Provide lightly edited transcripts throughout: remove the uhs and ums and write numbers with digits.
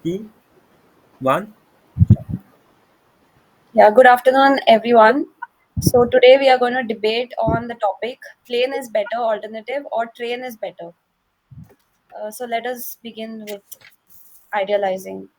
Two, one. Yeah, good afternoon, everyone. So today we are going to debate on the topic plane is better alternative or train is better. So let us begin with idealizing.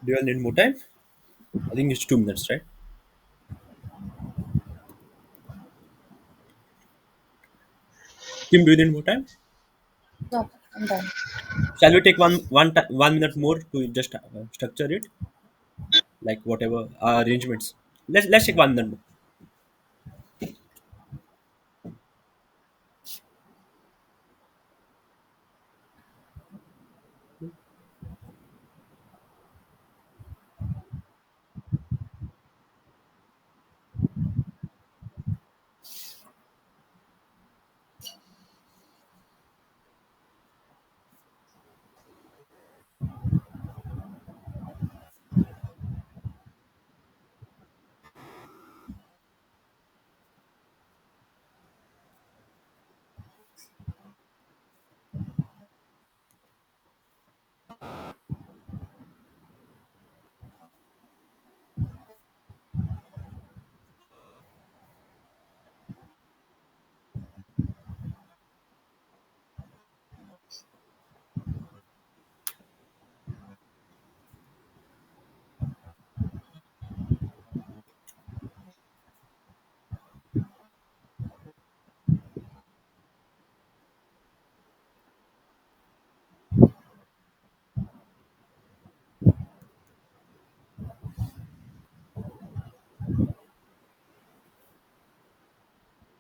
Do you all need more time? I think it's 2 minutes, right? Kim, do you need more time? No, I'm done. Shall we take 1 minute more to just structure it, like whatever arrangements? Let's take 1 minute more.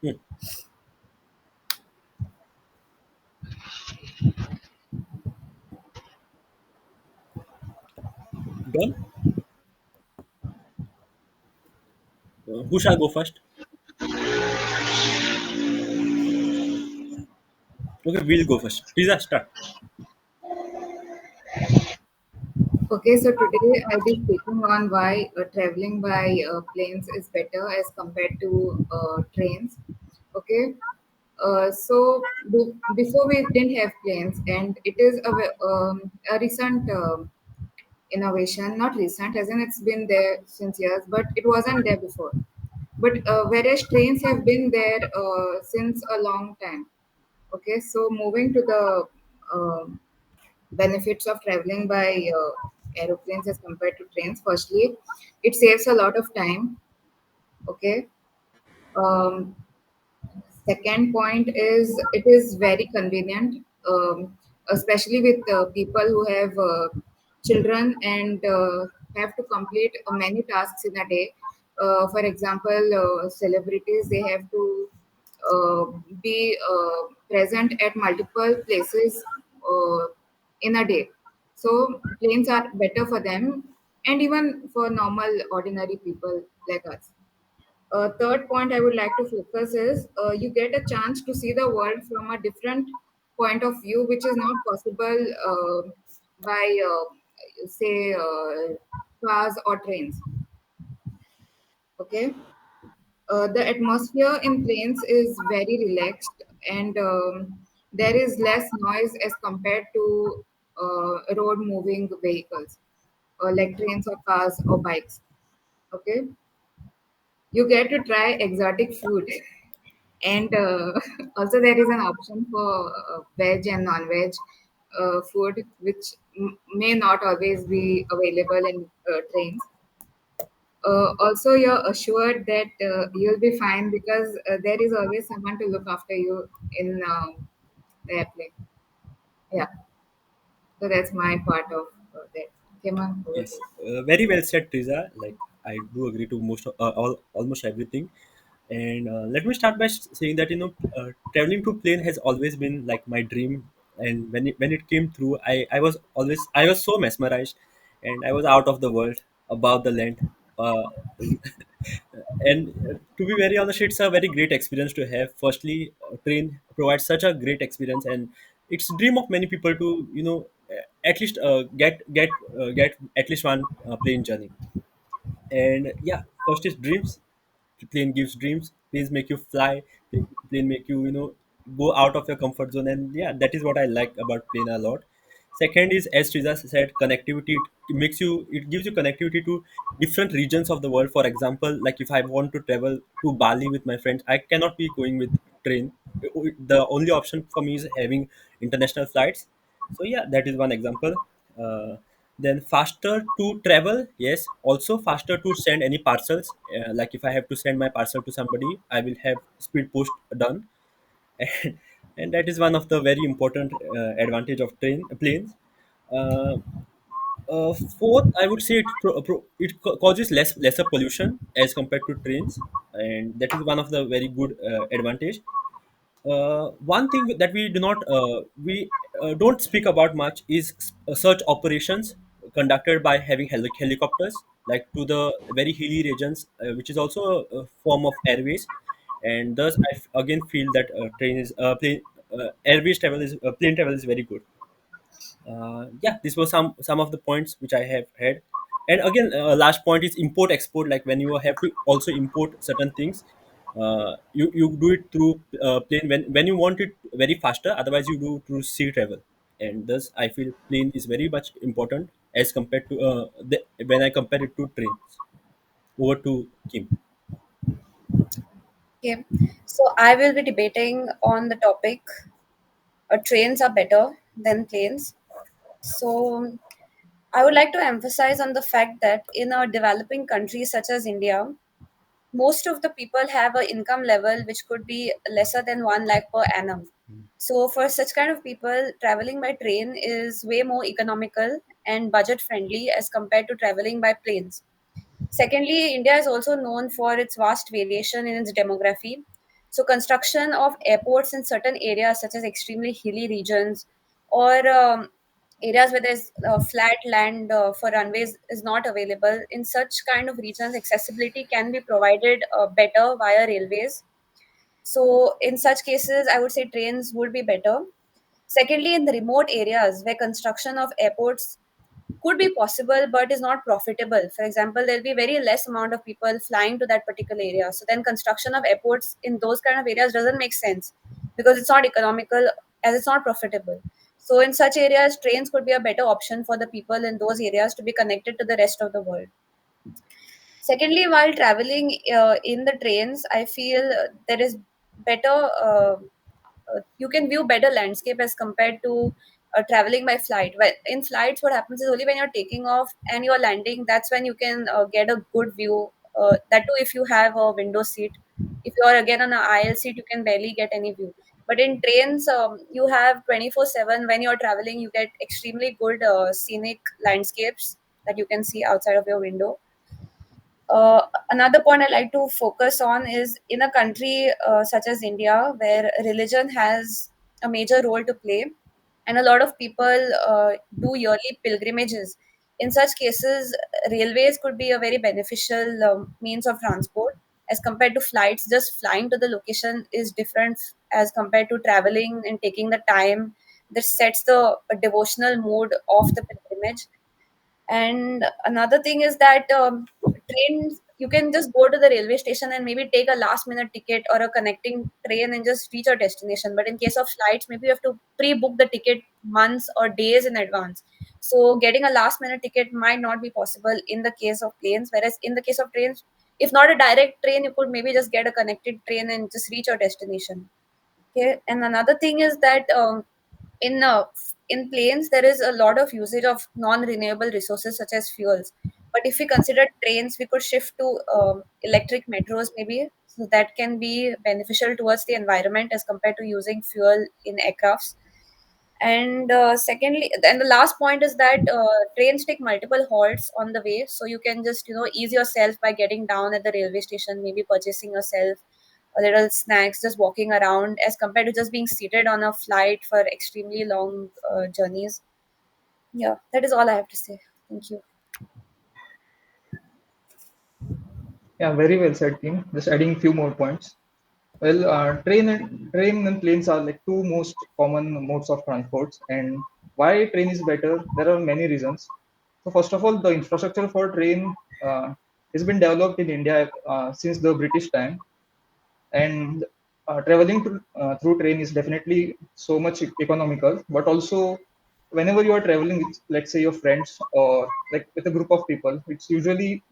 Hmm. Done. Who shall go first? Okay, we'll go first. Pizza, start. Okay, so today I'll be speaking on why traveling by planes is better as compared to trains. Okay, before we didn't have planes, and it is a recent innovation, not recent, as in it's been there since years, but it wasn't there before. But whereas trains have been there since a long time. Okay, so moving to the um benefits of traveling by aeroplanes as compared to trains. Firstly, it saves a lot of time. Okay. Um, Second point is it is very convenient, especially with people who have children and have to complete many tasks in a day. For example, celebrities, they have to uh, be present at multiple places uh, in a day. So planes are better for them and even for normal ordinary people like us. Third point I would like to focus is you get a chance to see the world from a different point of view, which is not possible by, say, cars or trains. Okay. The atmosphere in planes is very relaxed and there is less noise as compared to road moving vehicles like trains or cars or bikes. Okay. You get to try exotic food and also there is an option for veg and non-veg food which may not always be available in trains. Also you're assured that you'll be fine because there is always someone to look after you in the airplane. Yeah, so that's my part of that. Kema, over to Yes, you. very well said, Triza. Like I do agree to almost everything. And let me start by saying that traveling to plane has always been like my dream. And when it came through, I was so mesmerized, and I was out of the world, above the land. Uh, and to be very honest, it's a very great experience to have. Firstly, train provides such a great experience, and it's dream of many people to at least get at least one plane journey. And yeah, first is dreams. Plane gives dreams. Planes make you fly. Plane make you go out of your comfort zone, and yeah, that is what I like about plane a lot. Second is, as Triza said, connectivity. It gives you connectivity to different regions of the world. For example, like if I want to travel to Bali with my friends, I cannot be going with train. The only option for me is having international flights. So yeah, that is one example. Then faster to travel, yes. Also faster to send any parcels. Like if I have to send my parcel to somebody, I will have speed post done. and, and that is one of the very important advantage of planes. Uh, Fourth, I would say it causes lesser pollution as compared to trains, and that is one of the very good advantage. One thing that we don't speak about much is search operations conducted by having helicopters like to the very hilly regions, which is also a form of airways, and thus again feel that airways travel is plane travel is very good. Yeah, this was some of the points which I have had. And again, last point is import export. Like when you have to also import certain things, you do it through plane when you want it very faster. Otherwise, you do through sea travel, and thus I feel plane is very much important as compared to when I compare it to trains. Over to Kim. Okay, so I will be debating on the topic trains are better than planes. So I would like to emphasize on the fact that in a developing country such as India, most of the people have an income level which could be lesser than 1 lakh per annum. So for such kind of people, traveling by train is way more economical and budget friendly as compared to traveling by planes. Secondly, India is also known for its vast variation in its demography. So construction of airports in certain areas such as extremely hilly regions, or areas where there's flat land for runways is not available, in such kind of regions accessibility can be provided better via railways. So in such cases I would say trains would be better. Secondly, in the remote areas where construction of airports could be possible but is not profitable, for example, there'll be very less amount of people flying to that particular area, so then construction of airports in those kind of areas doesn't make sense because it's not economical, as it's not profitable. So in such areas trains could be a better option for the people in those areas to be connected to the rest of the world. Secondly, while traveling in the trains, I feel there is better you can view better landscape as compared to traveling by flight. Well, in flights, what happens is only when you're taking off and you're landing, that's when you can get a good view. That too, if you have a window seat. If you are again on an aisle seat, you can barely get any view. But in trains, you have 24/7. When you're traveling, you get extremely good scenic landscapes that you can see outside of your window. Another point I like to focus on is in a country such as India, where religion has a major role to play, and a lot of people do yearly pilgrimages. In such cases, railways could be a very beneficial means of transport as compared to flights. Just flying to the location is different as compared to traveling and taking the time. This sets the devotional mood of the pilgrimage. And another thing is that trains, you can just go to the railway station and maybe take a last minute ticket or a connecting train and just reach your destination. But in case of flights, maybe you have to pre book the ticket months or days in advance. So getting a last minute ticket might not be possible in the case of planes. Whereas in the case of trains, if not a direct train, you could maybe just get a connected train and just reach your destination. Okay. And another thing is that in in planes there is a lot of usage of non-renewable resources such as fuels, but if we consider trains we could shift to electric metros maybe, so that can be beneficial towards the environment as compared to using fuel in aircrafts. And secondly, and the last point is that trains take multiple halts on the way, so you can just ease yourself by getting down at the railway station, maybe purchasing yourself a little snacks, just walking around, as compared to just being seated on a flight for extremely long journeys. Yeah, that is all I have to say. Thank you. Yeah, very well said, team. Just adding few more points. Well, train and planes are like two most common modes of transports. And why train is better? There are many reasons. So first of all, the infrastructure for train has been developed in India since the British time, and traveling through train is definitely so much economical. But also, whenever you are traveling with, let's say, your friends or like with a group of people, it's usually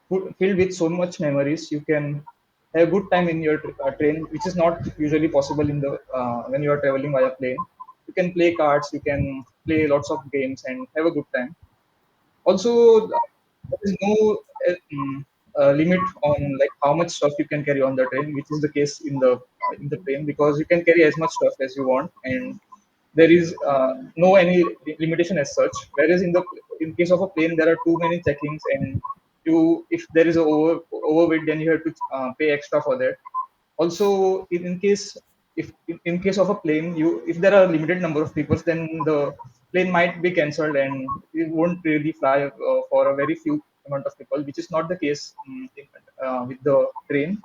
filled with so much memories. You can have a good time in your train, which is not usually possible in the when you are traveling via plane. You can play cards, you can play lots of games and have a good time. Also, there is no limit on like how much stuff you can carry on the train, which is the case in the train, because you can carry as much stuff as you want, and there is no any limitation as such. Whereas in case of a plane, there are too many checkings, and you if there is a overweight, then you have to pay extra for that. Also, in case if in case of a plane, you if there are a limited number of people, then the plane might be cancelled and it won't really fly for a very few amount of people, which is not the case with the train,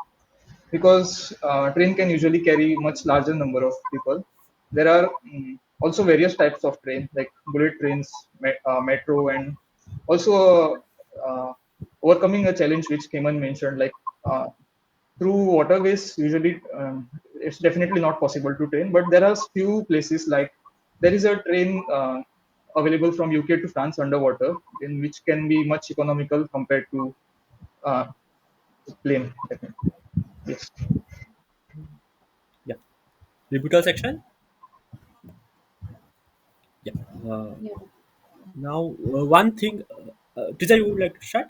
because train can usually carry much larger number of people. There are also various types of train like bullet trains, metro, and also overcoming a challenge which Keman mentioned, like through waterways. Usually, it's definitely not possible to train, but there are few places like there is a train available from UK to France underwater, in which can be much economical compared to uh, plane. Definitely. Yes. Yeah. Rebuttal section. Yeah. Uh, Yeah. Now, one thing, Tisa, you would like to start?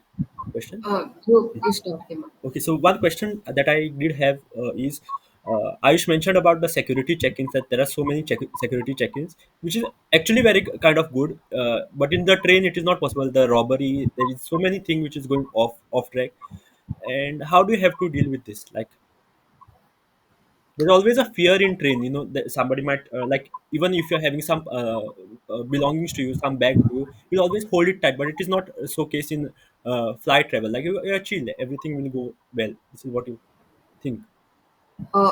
Question? You stop him. Okay, so one question that I did have is Ayush mentioned about the security check-ins, that there are so many security check-ins, which is actually very kind of good. But in the train, it is not possible. The robbery, there is so many things which is going off track. And how do you have to deal with this? Like, there's always a fear in train, that somebody might like, even if you're having some belongings to you, some bag to you, you'll always hold it tight, but it is not so case in flight travel. Like you're chill, everything will go well. This is what you think.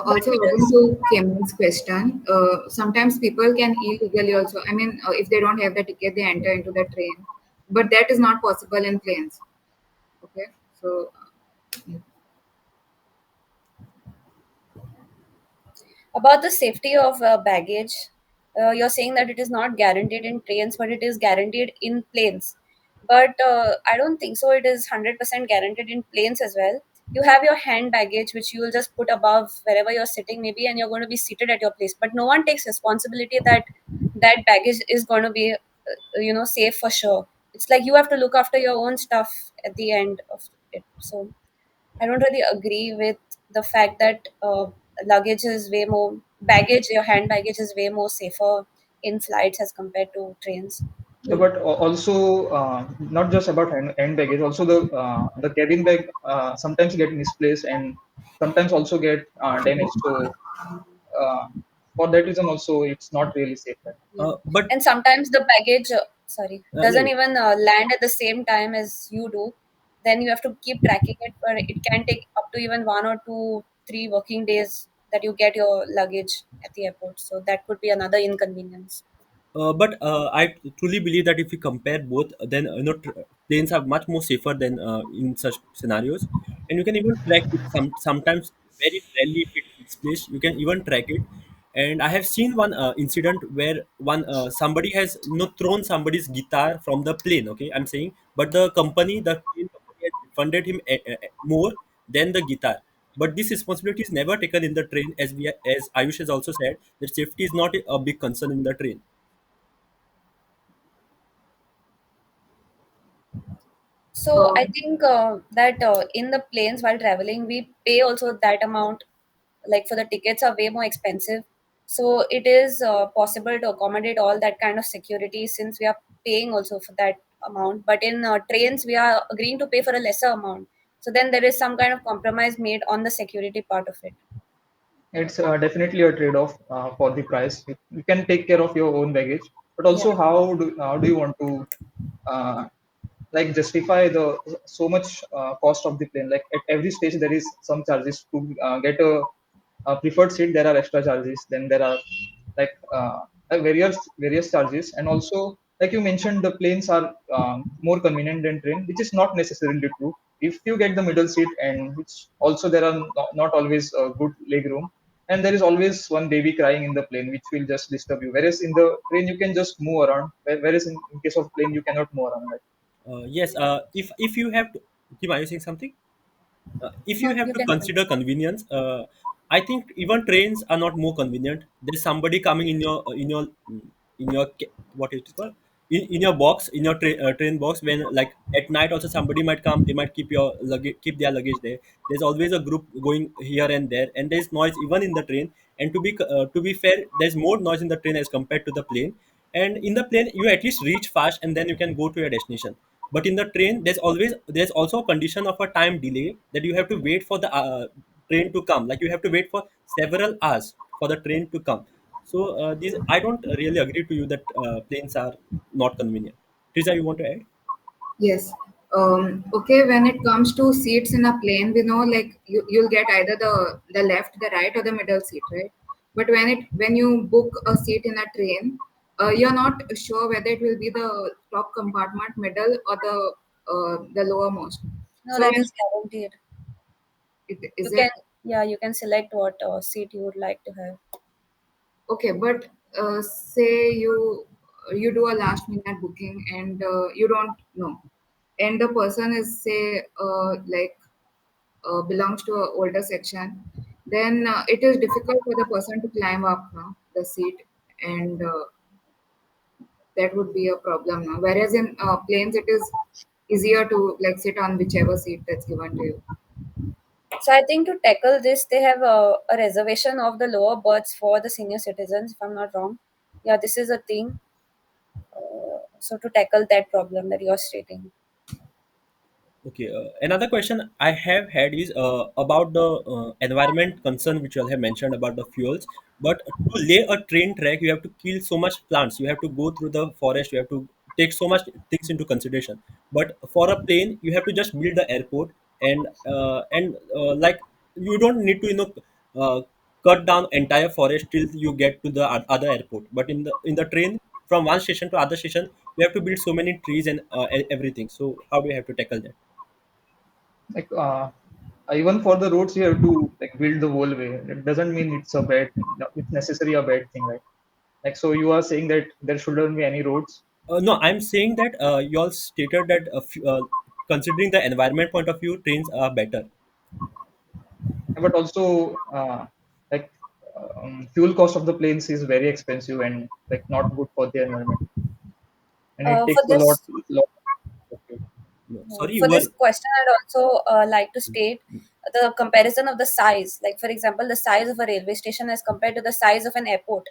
But Also, it adding is. to Kevin's question, sometimes people can illegally also. I mean, if they don't have the ticket, they enter into the train, but that is not possible in planes. Okay, so yeah. About the safety of baggage, you're saying that it is not guaranteed in trains, but it is guaranteed in planes. But I don't think so. It is 100% guaranteed in planes as well. You have your hand baggage, which you will just put above wherever you're sitting, maybe, and you're going to be seated at your place. But no one takes responsibility that that baggage is going to be, safe for sure. It's like you have to look after your own stuff at the end of it. So I don't really agree with the fact that luggage is way more baggage. Your hand baggage is way more safer in flights as compared to trains. Yeah, but also not just about hand baggage. Also the cabin bag sometimes get misplaced and sometimes also get damaged. So for that reason also it's not really safe. Right? Yeah. But And sometimes the baggage, sorry, yeah, doesn't even land at the same time as you do. Then you have to keep tracking it, but it can take up to even 1 or 2, 3 working days that you get your luggage at the airport. So that could be another inconvenience. but I truly believe that if we compare both, then planes are much more safer than in such scenarios, and you can even track it. Sometimes very rarely if it misplaced, you can even track it. And I have seen one incident where one somebody has thrown somebody's guitar from the plane. Okay, I'm saying, but the plane company has refunded him more than the guitar. But this responsibility is never taken in the train, as Ayush has also said that safety is not a big concern in the train. So I Um, think that in the planes while traveling, we pay also that amount. Like for the tickets are way more expensive, so it is possible to accommodate all that kind of security since we are paying also for that amount. But in trains, we are agreeing to pay for a lesser amount. So then there is some kind of compromise made on the security part of it. It's definitely a trade-off for the price. You can take care of your own baggage, but Yeah. also how do you want to uh, like justify the so much cost of the plane? Like at every stage there is some charges to get a preferred seat. There are extra charges. Then there are like various charges, and also like you mentioned, the planes are more convenient than train, which is not necessarily true. If you get the middle seat, and which also there are not always good leg room, and there is always one baby crying in the plane which will just disturb you, whereas in the train you can just move around, whereas in case of plane you cannot move around, right? Yes, if you have to, Kim, are you saying something? If you No, have you to can consider convenience, I think even trains are not more convenient. There's somebody coming what it is called, in your box, in your train box. When like at night also somebody might come, they might keep their luggage there. There's always a group going here and there, and there's noise even in the train. And to be fair, there's more noise in the train as compared to the plane. And in the plane you at least reach fast and then you can go to your destination. But in the train there's also a condition of a time delay, that you have to wait for the train to come. Like you have to wait for several hours for the train to come. So these I don't really agree to you that planes are not convenient. Triza, you want to add? yes. Okay, when it comes to seats in a plane, we know like you'll get either the left, the right, or the middle seat, right? But when you book a seat in a train, you're not sure whether it will be the top compartment, middle, or the lowermost. no, So that when is guaranteed. You is can, it yeah, you can select what seat you would like to have. okay? But say you do a last minute booking and you don't know, and the person is say belongs to a older section, then it is difficult for the person to climb up the seat, and that would be a problem now. Whereas in planes, it is easier to like sit on whichever seat that's given to you. So I think to tackle this, they have a reservation of the lower berths for the senior citizens, if I'm not wrong. Yeah, this is a thing. So to tackle that problem that you're stating. Okay, another question I have had is about the environment concern which you all have mentioned about the fuels. But to lay a train track, you have to kill so much plants. You have to go through the forest. You have to take so much things into consideration. But for a plane, you have to just build the airport, and like you don't need to uh, cut down entire forest till you get to the other airport. But in the train, from one station to other station, you have to build so many trees and everything. So how do you have to tackle that? Like even for the roads, you have to like build the whole way. It doesn't mean it's a bad, it's necessary a bad thing, right? Like so, you are saying that there shouldn't be any roads, No, I'm saying that you all stated that considering the environment point of view, trains are better. but also like fuel cost of the planes is very expensive and like not good for the environment, and it For takes a lot, this lot of fuel. No, sorry, you for were. this question, I'd also like to state the comparison of the size. Like, for example, the size of a railway station as compared to the size of an airport.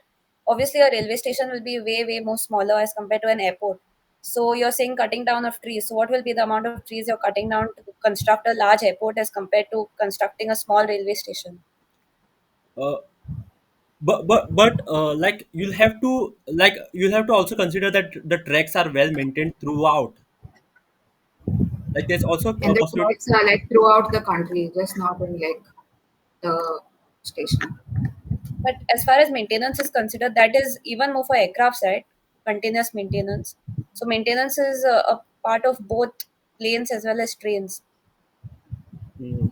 Obviously, a railway station will be way, way more smaller as compared to an airport. So, you're saying cutting down of trees. So, what will be the amount of trees you're cutting down to construct a large airport as compared to constructing a small railway station? Uh, but like you'll have to also consider that the tracks are well maintained throughout. Like there's also And a the possibility. tracks are like throughout the country, just not in like the station. But as far as maintenance is considered, that is even more for aircrafts, right? Continuous maintenance. So, maintenance is a part of both planes as well as trains. mm,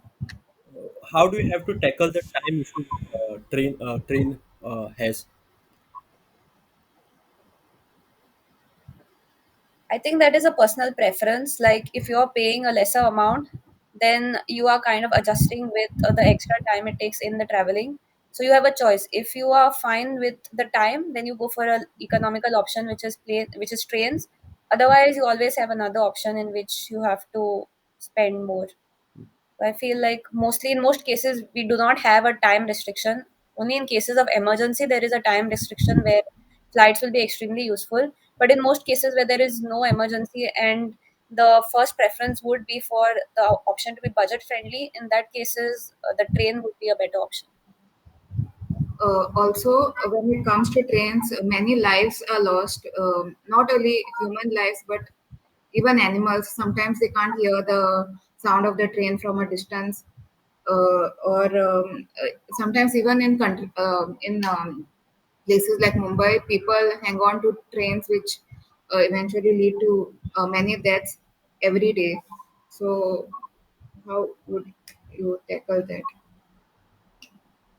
how do you have to tackle the time issue train has? I think that is a personal preference. Like if you're paying a lesser amount, then you are kind of adjusting with the extra time it takes in the traveling. So you have a choice. If you are fine with the time, then you go for a economical option, which is trains. Otherwise, you always have another option in which you have to spend more. I feel like mostly in most cases we do not have a time restriction. Only in cases of emergency there is a time restriction where flights will be extremely useful. But in most cases where there is no emergency and the first preference would be for the option to be budget friendly, in that cases the train would be a better option. Also, when it comes to trains, many lives are lost. Not only human lives, but even animals. Sometimes they can't hear the sound of the train from a distance, or sometimes even in places like Mumbai, people hang on to trains, which eventually lead to many deaths every day. So, how would you tackle that?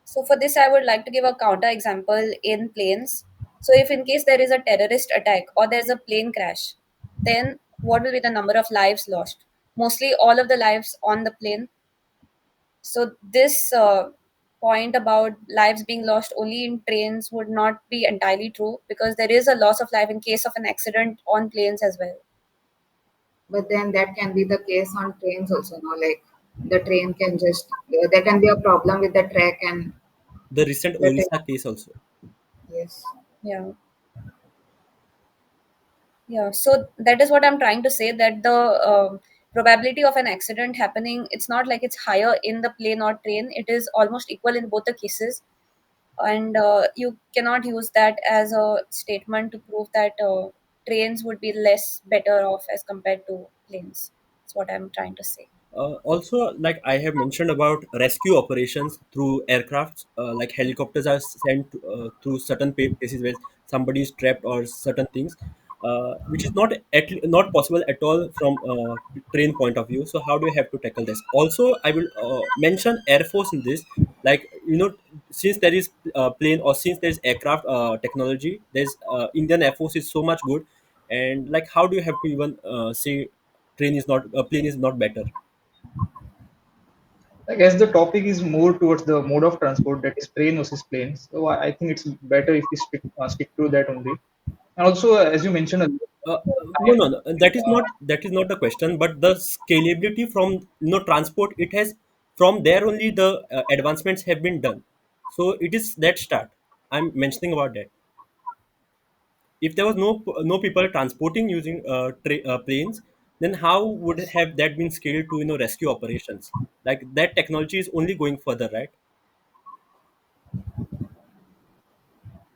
So for this I would like to give a counter example in planes. So if in case there is a terrorist attack or there's a plane crash, then what will be the number of lives lost? Mostly all of the lives on the plane. So this point about lives being lost only in trains would not be entirely true because there is a loss of life in case of an accident on planes as well. But then that can be the case on trains also, no? Like the train can just there can be a problem with the track and The recent the train. Orissa case also. Yes. Yeah. Yeah, so that is what I'm trying to say, that the probability of an accident happening, it's not like it's higher in the plane or train. It is almost equal in both the cases, and you cannot use that as a statement to prove that trains would be less better off as compared to planes. That's what I'm trying to say. Also, like I have mentioned about rescue operations through aircrafts, like helicopters are sent through certain places where somebody is trapped or certain things, which is not possible at all from train point of view. So how do you have to tackle this? Also, I will mention Air Force in this. Like since there is plane or since there is aircraft technology, there's Indian Air Force is so much good, and like how do you have to even say plane is not better? I guess the topic is more towards the mode of transport, that is train versus planes. So I think it's better if we stick to that only. And also, as you mentioned earlier, No, no, no. That is uh, not the question, but the scalability from transport. It has from there only the advancements have been done. So it is that start. I'm mentioning about that. If there was no people transporting using planes, then how would have that been scaled to rescue operations? Like that technology is only going further, right?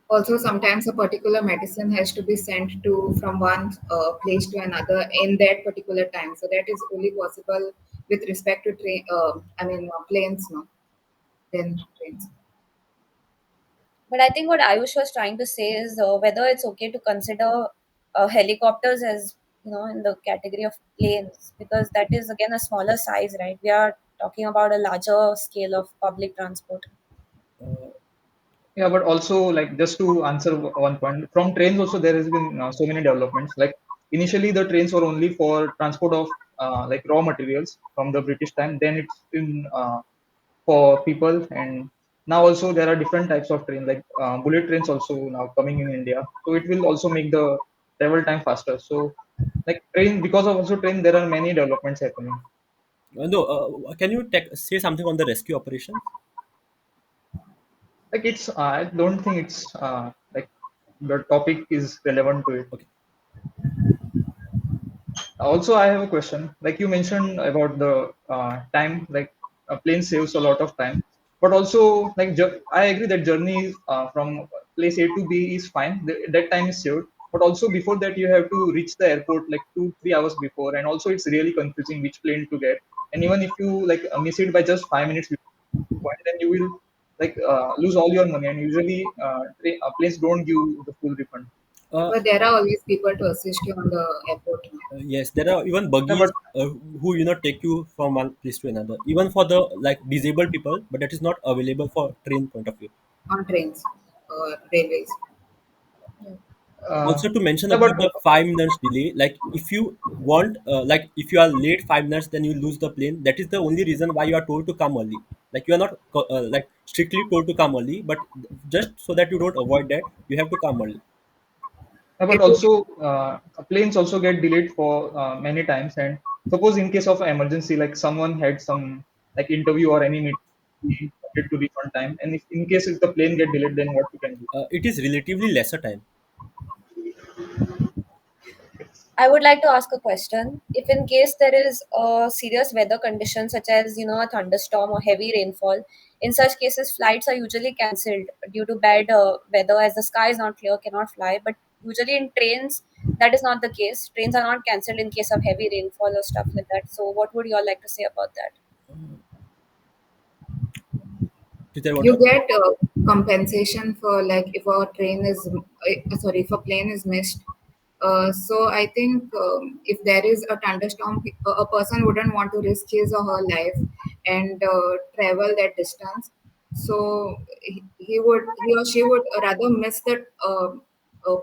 Also, sometimes a particular medicine has to be sent to from one place to another in that particular time. So that is only possible with respect to train. Planes, no, then trains. But I think what Ayush was trying to say is whether it's okay to consider helicopters as in the category of planes, because that is again a smaller size, right? We are talking about a larger scale of public transport. Uh, Yeah, but also like just to answer one point, from trains also there has been so many developments. Like initially the trains were only for transport of like raw materials from the British time. Then it's been for people, and now also there are different types of trains like bullet trains also now coming in India. So it will also make the travel time faster. So like train, because of also train there are many developments happening. no, can you say something on the rescue operations? Like it's I don't think it's like the topic is relevant to it. Okay. Also, I have a question. Like you mentioned about the time, like a plane saves a lot of time, but also like I agree that journey from place A to B is fine. That time is saved, but also before that you have to reach the airport like 2 3 hours before, and also it's really confusing which plane to get. And even if you like miss it by just 5 minutes before the point, then you will like lose all your money. And usually, planes don't give the full refund. Uh, But there are always people to assist you on the airport now, yes, there are even Yeah, but buggies who take you from one place to another, even for the like disabled people, but that is not available for train point of view. on trains or railways. uh, Also to mention yeah, but about the 5 minutes delay, like if you want like if you are late 5 minutes, then you lose the plane. That is the only reason why you are told to come early. Like you are not like strictly told to come early, but just so that you don't avoid that, you have to come early. But It would also planes also get delayed for many times. And suppose in case of emergency, like someone had some like interview or any meeting, we wanted to reach on time, and if in case if the plane get delayed, then what we can do? It is relatively lesser time. I would like to ask a question. If in case there is a serious weather condition such as a thunderstorm or heavy rainfall, in such cases flights are usually cancelled due to bad weather, as the sky is not clear, cannot fly. But usually in trains that is not the case. Trains are not cancelled in case of heavy rainfall or stuff like that. So what would you all like to say about that? Did I want you to? get compensation for like if a train is sorry if a plane is missed. So I think if there is a thunderstorm, a person wouldn't want to risk his or her life and travel that distance. So he or she would rather miss that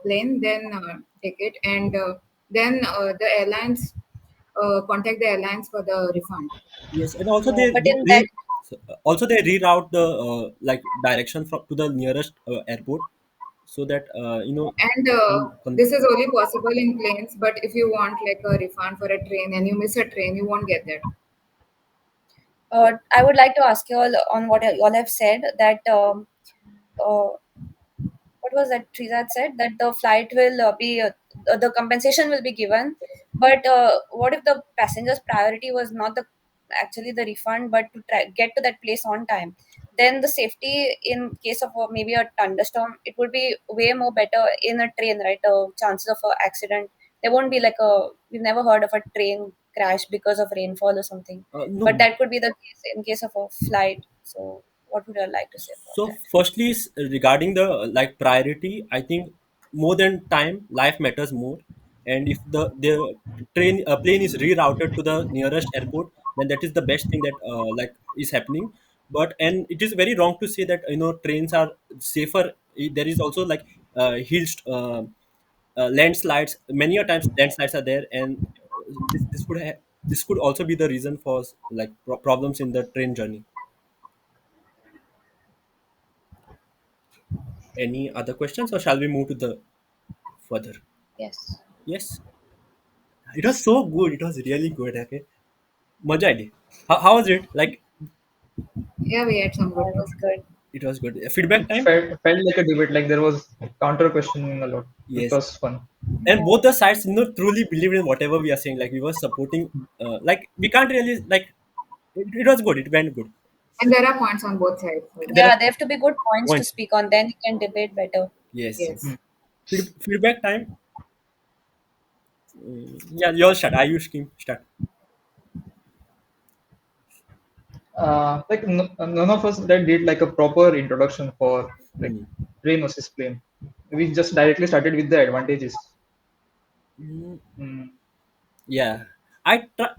plane than take it, and then the airlines contact the airlines for the refund. Yes, and also Yeah, but in that also they reroute the like direction from to the nearest airport, so that And this is only possible in planes, but if you want like a refund for a train and you miss a train, you won't get that. I would like to ask you all on what you all have said that uh, what was that Trizat said that the flight will be the compensation will be given, but what if the passenger's priority was not the actually the refund but to get to that place on time? Then the safety in case of maybe a thunderstorm, it would be way more better in a train, right? Chances of a accident, there won't be like a we've never heard of a train crash because of rainfall or something, but no. that could be the case in case of a flight. So what would you like to say about So that? firstly, regarding the like priority, I think more than time, life matters more. And if the train plane is rerouted to the nearest airport, then that is the best thing that like is happening. But and it is very wrong to say that trains are safer. There is also like hills, landslides. Many a times landslides are there, and this could also be the reason for like problems in the train journey. Any other questions, or shall we move to the further? Yes. Yes, it was so good. It was really good. Okay, maja idea. How was it? Like, Yeah, we had some Yeah, good it was topics. good. it was good. Feedback It time. felt like a debate, like there was counter questioning a lot, which Yes, was fun. and both the sides truly believed in whatever we are saying. Like we were supporting. Like we can't really like. It was good. It went good. And there are points on both sides. So There are Yeah, they have to be good points to points. speak on. Then you can debate better. Yes, yes. yes. Feedback time. Yeah, your start. I use Kim start. Like none of us that did like a proper introduction for like Hmm. train versus plane. We just directly started with the advantages. Mm, Mm, yeah, I try.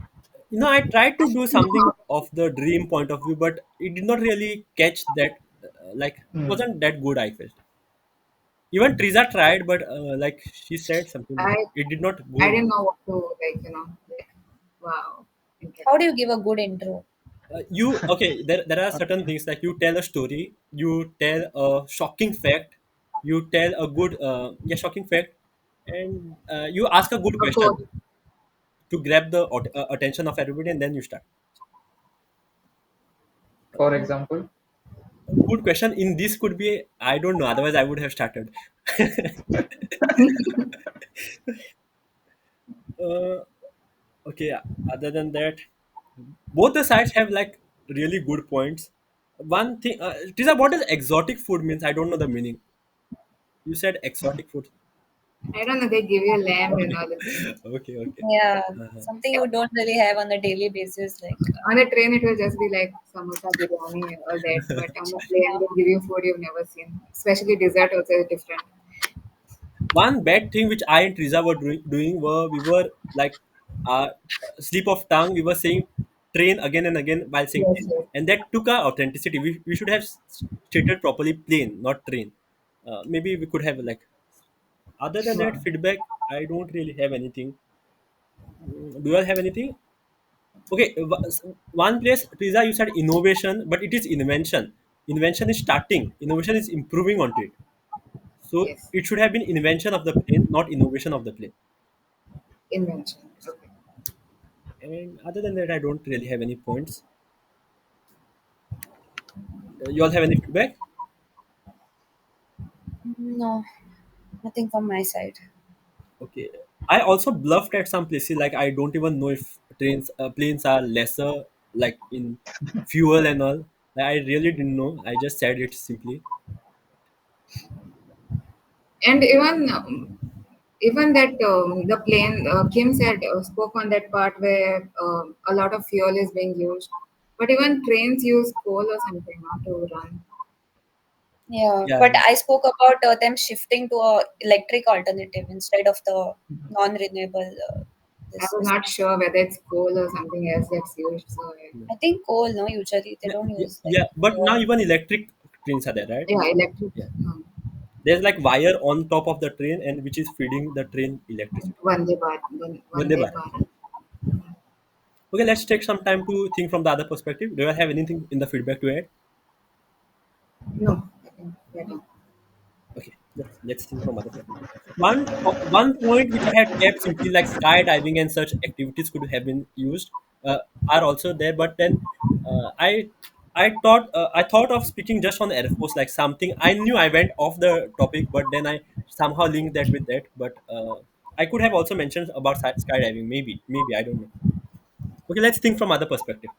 I tried to do something of the dream point of view, but it did not really catch that. Like, it mm. wasn't that good. I felt. Even Triza tried, but like she said something, but I it did not I go. didn't know what to like wow. How Interesting. do you give a good intro? You okay? There are certain things like you tell a story, you tell a shocking fact, you tell a good shocking fact, and you ask a good Of question course, to grab the attention of everybody, and then you start. For example, A good question in this could be I don't know. Otherwise, I would have started. uh, okay. Other than that, both the sides have like really good points. One thing, Tisa, what does exotic food means? I don't know the meaning. You said exotic food. I don't know. They give you lamb and all the things. Okay, okay. Yeah, Uh-huh. something you don't really have on a daily basis. Like, On a train, it will just be like samosa, biryani, and all that. But on a plane, they give you food you've never seen. Especially dessert also is different. One bad thing which I and Triza were doing were we were like uh, slip of tongue. We were saying train again and again while saying Yes, train, yes. and that took our authenticity. We should have stated properly plane, not train. Maybe we could have like other than that uh, feedback. I don't really have anything. Do you all have anything? Okay, one place, Triza, you said innovation, but it is invention. Invention is starting. Innovation is improving onto it. So Yes. it should have been invention of the plane, not innovation of the plane. Invention. Okay. And other than that, I don't really have any points. You all have any feedback? no, nothing from my side. Okay. I also bluffed at some places. Like I don't even know if planes are lesser, like in fuel and all. Like, I really didn't know. I just said it simply. And even that the plane Kim said spoke on that part where a lot of fuel is being used. But even trains use coal or something not to run. Yeah, Yeah. but I spoke about them shifting to a electric alternative instead of the non-renewable. I This was not resource. sure whether it's coal or something else that's used. So I think coal. No, usually they Yeah, don't yeah, use like. yeah. But now even electric trains are there, right? yeah, electric. Yeah. Um, There's like wire on top of the train and which is feeding the train electricity. Vande Vande Bharat. Bharat. Okay, let's take some time to think from the other perspective. Do I have anything in the feedback to add? No, I think better. Okay, let's think from other perspective. One point which I had kept simply like skydiving and such activities could have been used are also there, but then I thought of speaking just on Air Force like something I knew I went off the topic, but then I somehow linked that with that. But I could have also mentioned about skydiving. Maybe I don't know. Okay, let's think from other perspective.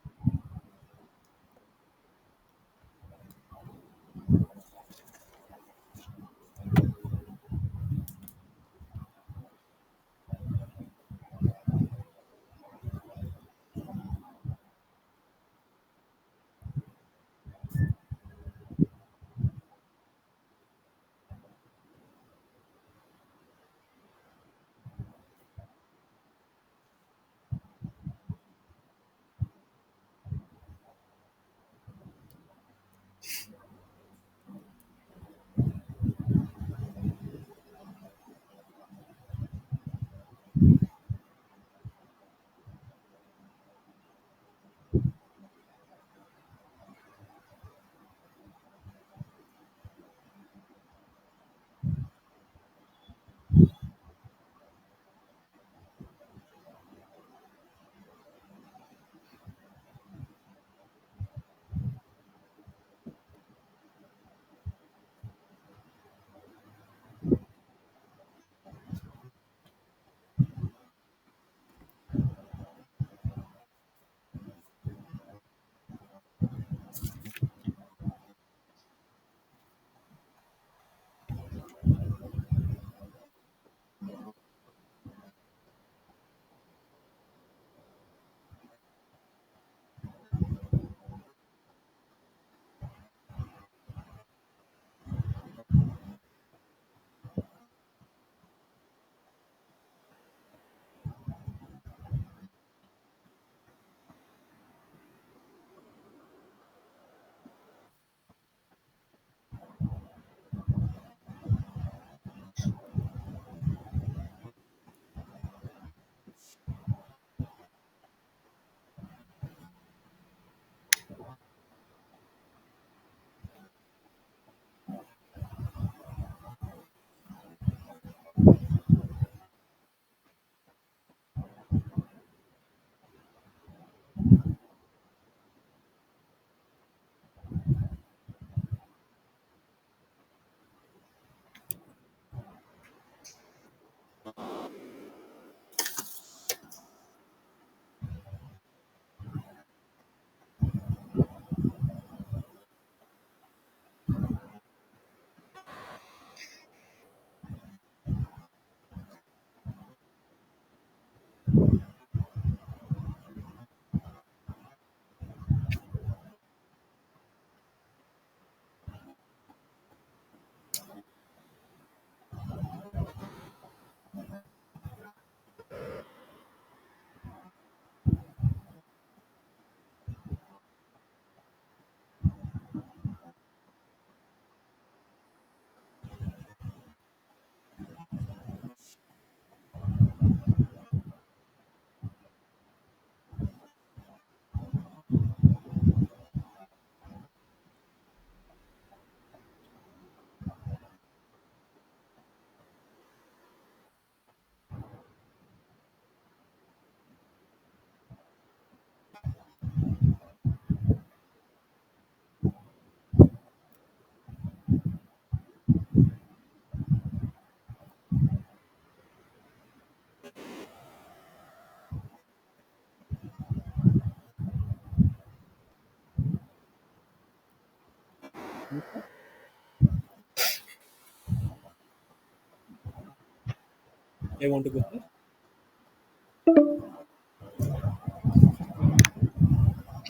I want to go first.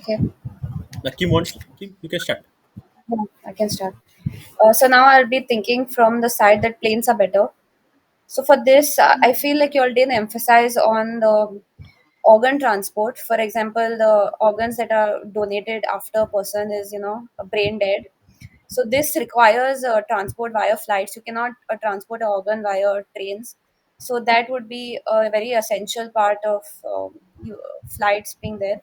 Okay. Kim wants. Kim, you can start. Yeah, I can start. So now I'll be thinking from the side that planes are better. So for this, I feel like you all didn't emphasize on the organ transport. For example, the organs that are donated after a person is, brain dead. So this requires transport via flights. You cannot transport an organ via trains. So that would be a very essential part of flights being there.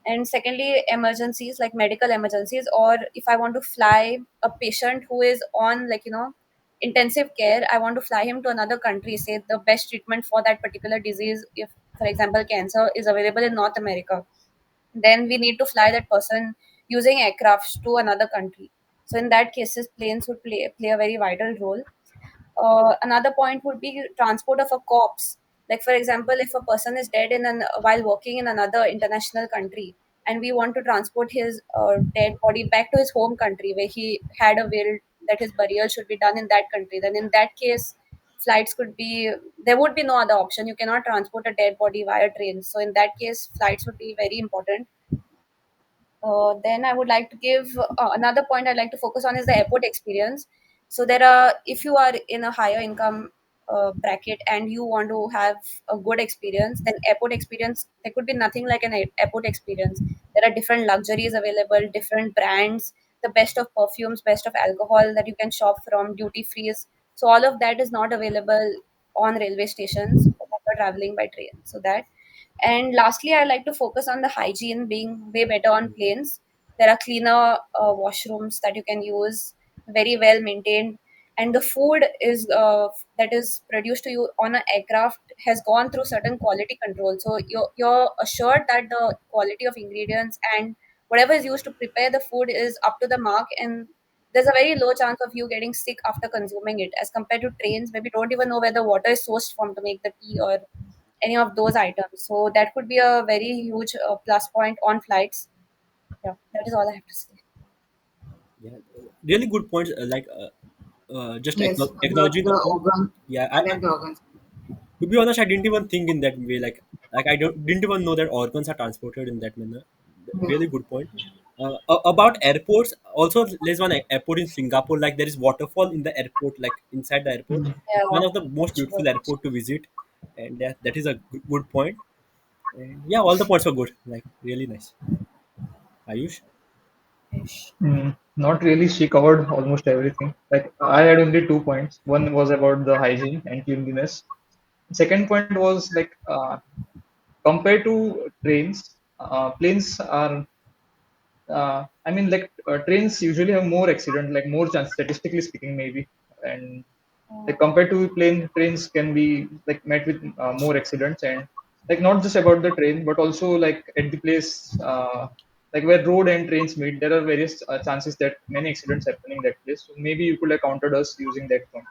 And secondly, emergencies like medical emergencies, or if I want to fly a patient who is on intensive care, I want to fly him to another country. Say the best treatment for that particular disease, if for example cancer is available in North America, then we need to fly that person using aircrafts to another country. So in that cases, planes would play a very vital role. Another point would be transport of a corpse. Like for example, if a person is dead while working in another international country, and we want to transport his dead body back to his home country where he had a will that his burial should be done in that country, then in that case, flights could be there would be no other option. You cannot transport a dead body via train. So in that case, flights would be very important. Then I would like to give another point I'd like to focus on is the airport experience. So there are, if you are in a higher income bracket and you want to have a good experience, then airport experience, there could be nothing like an airport experience. There are different luxuries available, different brands, the best of perfumes, best of alcohol that you can shop from, duty frees. So all of that is not available on railway stations when you're traveling by train. So that, and lastly, I like to focus on the hygiene being way better on planes. There are cleaner washrooms that you can use, very well maintained, and the food is that is produced to you on an aircraft has gone through certain quality control. So you're assured that the quality of ingredients and whatever is used to prepare the food is up to the mark, and there's a very low chance of you getting sick after consuming it, as compared to trains where we don't even know where the water is sourced from to make the tea or any of those items. So that could be a very huge plus point on flights. Yeah, that is all I have to say. Yeah, really good points. Just Yes, about acknowledging the the point. organ. Yeah, I like the organs. to be honest, I didn't even think in that way. Like I don't didn't even know that organs are transported in that manner. Yeah. Really good point. About airports, also there's one airport in Singapore. Like there is waterfall in the airport, like inside the airport. Yeah, One of the most beautiful airport to visit, and that is a good point. And yeah, all the points were good. Like really nice. Ayush. Ish. Not really. She covered almost everything. Like I had only 2 points. One was about the hygiene and cleanliness. Second point was like compared to trains, planes are. I mean, like trains usually have more accident, like more chance, statistically speaking, maybe. And like compared to trains can be like met with more accidents, and like not just about the train, but also like at the place like where road and trains meet, there are various chances that many accidents happening that place. So maybe you could have counted us using that point,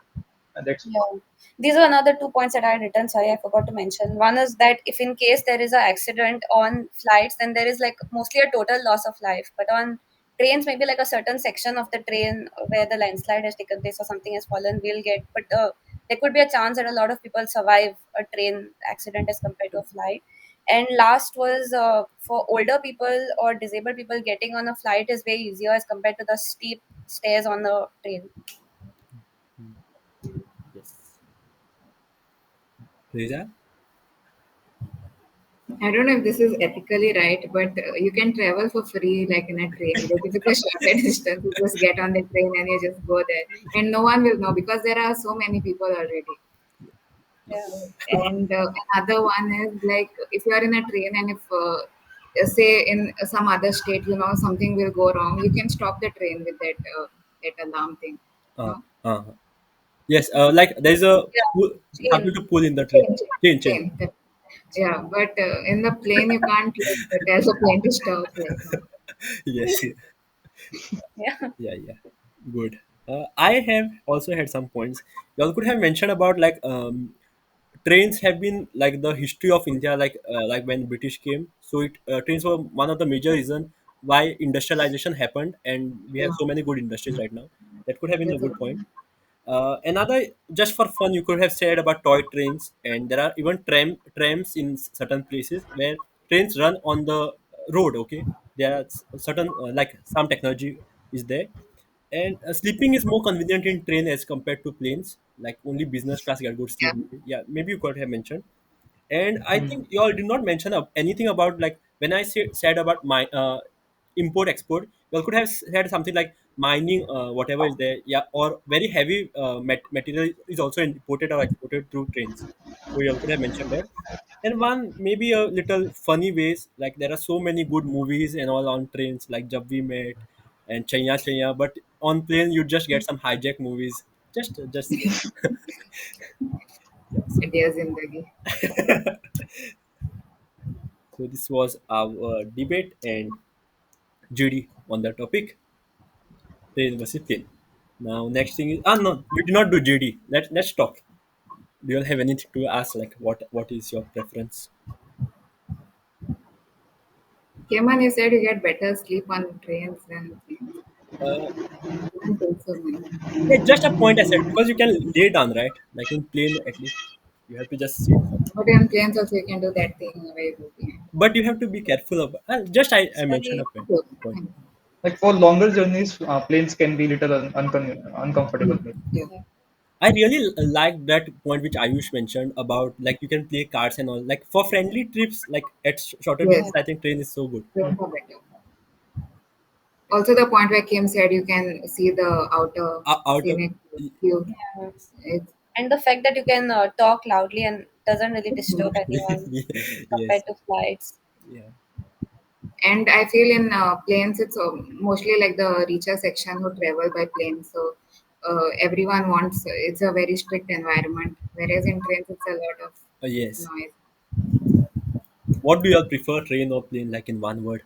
and that's it. Yeah. These are another 2 points that I had written. Sorry, I forgot to mention. One is that if in case there is an accident on flights, then there is like mostly a total loss of life. But on trains, maybe like a certain section of the train where the landslide has taken place or something has fallen, will get. But there could be a chance that a lot of people survive a train accident as compared to a flight. And last was for older people or disabled people, getting on a flight is way easier as compared to the steep stairs on the train. Yes. Reza. I don't know if this is ethically right, but you can travel for free like in a train. Like if it's a shorter distance, you just get on the train and you just go there, and no one will know because there are so many people already. Yeah. And another one is like if you are in a train and if say in some other state, something will go wrong, you can stop the train with that alarm thing. Uh, No, uh, yes. Like there's a Yeah. pull, Chain. something to pull in the train. chain, Chain. chain. Yeah, but in the plane you can't like, tell the plane to stop. Like, Yes. Yeah. Yeah, yeah. Good. I have also had some points. Y'all could have mentioned about like trains have been like the history of India, like when British came. So it trains were one of the major reason why industrialization happened, and we have Yeah, so many good industries right now. That could have been a that's good okay. point. Another, just for fun, you could have said about toy trains, and there are even trams in certain places where trains run on the road. Okay, there are certain like some technology is there, and sleeping is more convenient in train as compared to planes. Like only business class get good sleep. Yeah. Yeah, maybe you could have mentioned. And I Hmm. think you all did not mention anything about, like, when I said about my import export, you all could have said something like mining, whatever is there, yeah, or very heavy material is also imported or exported through trains. So you all could have mentioned that. And one maybe a little funny ways, like there are so many good movies and all on trains, like Jab We Met and Chaya Chaya, but on plane you just get some hijack movies. Just yeah. So Ideas in the so this was our debate and GD on the topic, train versus plane. Now next thing is, no, we did not do GD. Let's talk. Do you all have anything to ask? Like what is your preference? Keman, you said you get better sleep on trains than planes. Uh, I don't think so, man. yeah, just a point I said, because you can lay down, right? Like in plane, at least you have to just sit for. But on planes also you can do that thing where you can. But you have to be careful of. Just I mentioned a Sorry. point. Okay. Like for longer journeys, planes can be little uncomfortable. Mm. Yeah. Yeah. I really like that point which Ayush mentioned about, like, you can play cards and all. Like for friendly trips, like at shorter Yeah. distances, Yes, I think train is so good. trains are better. Also, the point where Kim said you can see the outer Out of scenic view. Yeah. It's, And the fact that you can talk loudly and doesn't really disturb anyone yes, compared to flights. yeah, and I feel in planes it's mostly like the richer section who travel by plane. So everyone wants it's a very strict environment. Whereas in trains it's a lot of yes. noise. What do you all prefer, train or plane? Like in one word,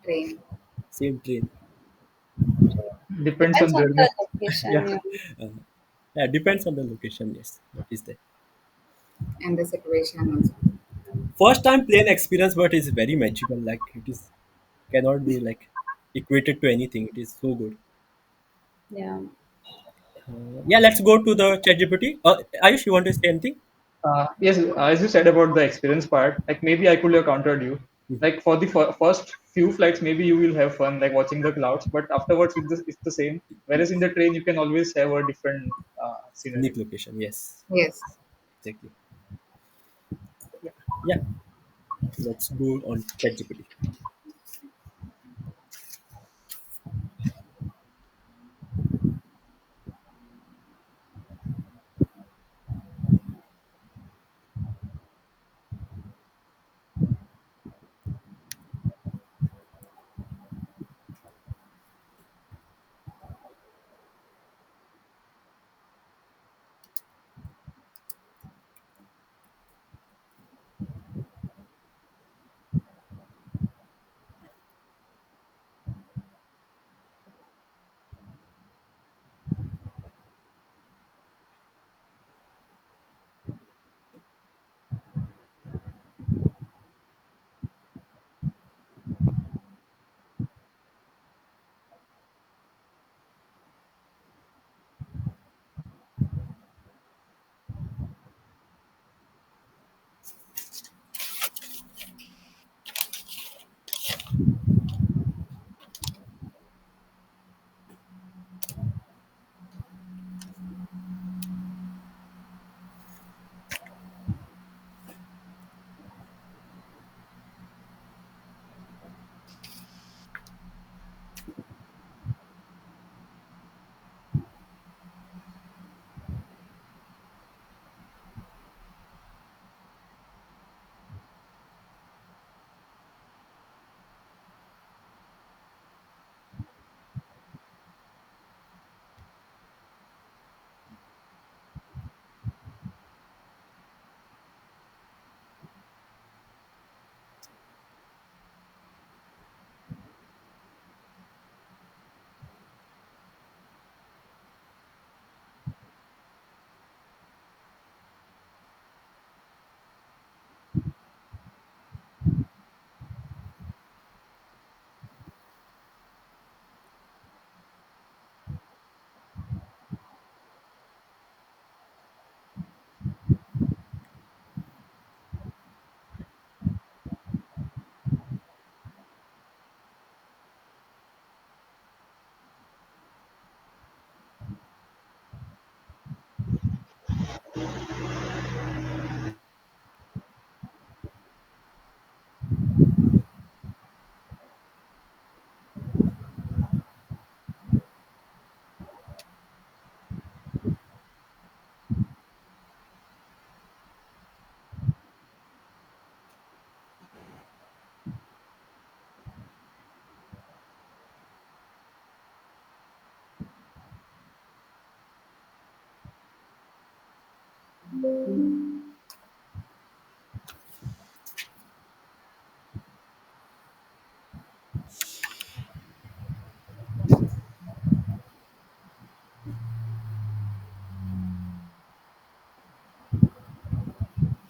Train. same train. Depends Depends on on the journey. location. Yeah. Yeah. Uh, yeah, depends on the location. Yes, that is there. And the situation also. First time plane experience, but it's very magical. Like it is cannot be like equated to anything. It is so good. Yeah. Yeah, let's go to the ChatGPT. Ayush, you want to say anything? Yes, as you said about the experience part, like maybe I could have countered you. Like for the first few flights, maybe you will have fun, like watching the clouds, but afterwards it's the same. Whereas in the train, you can always have a different scenario. Unique location. Yes, Yes. exactly. Yeah, let's go on ChatGPT.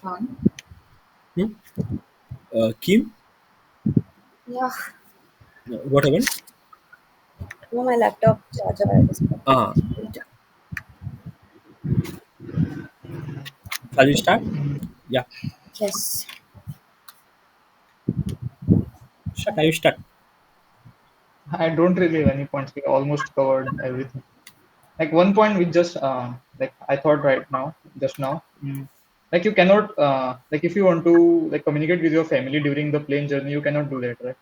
on. Hmm? Kim, Yeah. what happened? No, my laptop charger I disconnected. Ah, yeah. Shall we start? Yeah. Yes. Shall I start? I don't really have any points. We almost covered everything. Like one point which just like I thought right now, just now. Like you cannot like if you want to like communicate with your family during the plane journey, you cannot do that, right?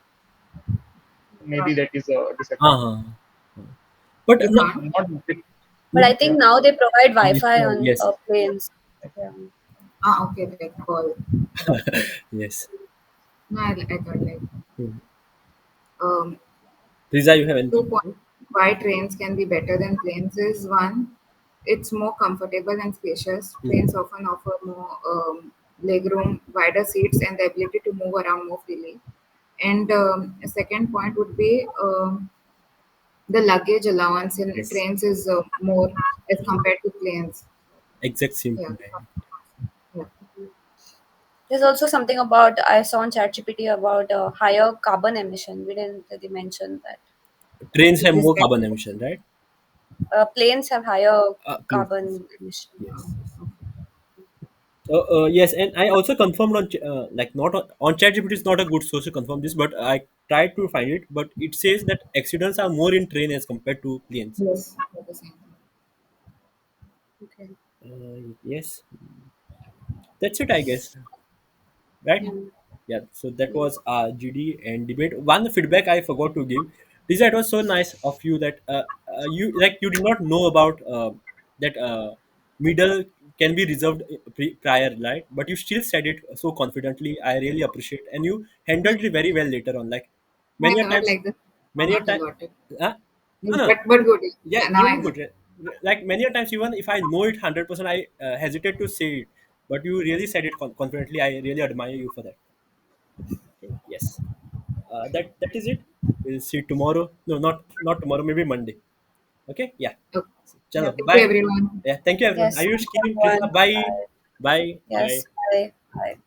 Yeah, Maybe that is a disadvantage. Uh-huh. But you no, can't. Not big, But I yeah. think now they provide yes, Wi-Fi on yes, planes. Yeah. Ah, okay, like call. yes. No, I thought like Hmm. um, Lisa, you have two anything to points say? why trains can be better than planes is one, it's more comfortable and spacious. Hmm. Trains often offer more legroom, wider seats, and the ability to move around more freely. And a second point would be the luggage allowance in Yes, trains is more as compared to planes. exact same Yeah, point. yeah. There's also something about I saw on ChatGPT about higher carbon emission. We didn't really mention that. Trains have It is more better. carbon emission, right? Planes have higher Planes. carbon emission. Yes. Yes, and I also confirmed on like not on ChatGPT is not a good source to confirm this, but I tried to find it. But it says that accidents are more in train as compared to planes. Yes, at the same time. Okay. Yes, that's it, I guess. Right? Mm. Yeah. So that Mm. was GD and debate. One feedback I forgot to give. Lisa, it was so nice of you that you did not know about that middle can be reserved prior, right? But you still said it so confidently. I really appreciate, and you handled it very well later on. Like I many a thought times, like this. many a Not a time. lot. Huh? Yes, No, no. but good. Yeah, Now even I good. Like many a times, even if I know it 100%, I hesitate to say it. But you really said it confidently. I really admire you for that. Okay, yes. That is it. We'll see tomorrow. No, not tomorrow. Maybe Monday. Okay. Yeah. okay. Chalo. Yep. Thank you, Bye. everyone. Yeah. Thank you, everyone. Yes. Ayush, Thank you, Kim, Lisa. everyone. Bye. Bye. Bye. Bye. Yes. Bye. Bye.